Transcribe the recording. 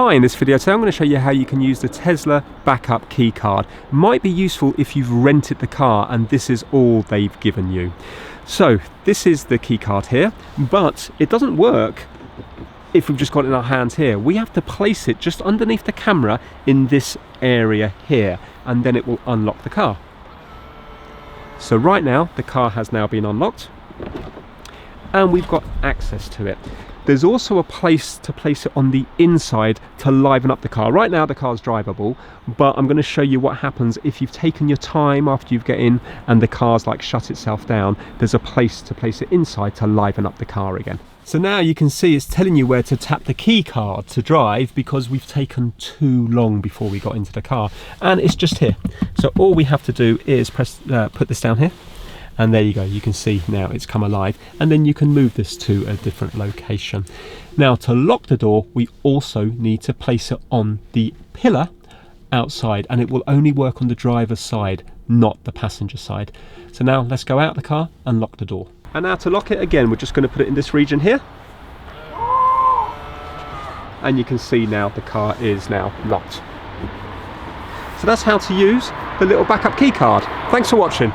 Hi, in this video today I'm going to show you how you can use the Tesla backup key card. Might be useful if you've rented the car and this is all they've given you. So this is the key card here, but it doesn't work if we've just got it in our hands here. We have to place it just underneath the camera in this area here, and then it will unlock the car. So right now the car has now been unlocked and we've got access to it. There's also a place to place it on the inside to liven up the car. Right now the car's drivable, but I'm going to show you what happens if you've taken your time after you get in and the car's like shut itself down. There's a place to place it inside to liven up the car again. So now you can see it's telling you where to tap the key card to drive because we've taken too long before we got into the car, and it's just here. So all we have to do is press put this down here. And there you go, you can see now it's come alive, and then you can move this to a different location. Now to lock the door, we also need to place it on the pillar outside, and it will only work on the driver's side, not the passenger side. So now let's go out the car and lock the door. And now to lock it again, we're just going to put it in this region here. And you can see now the car is now locked. So that's how to use the little backup key card. Thanks for watching.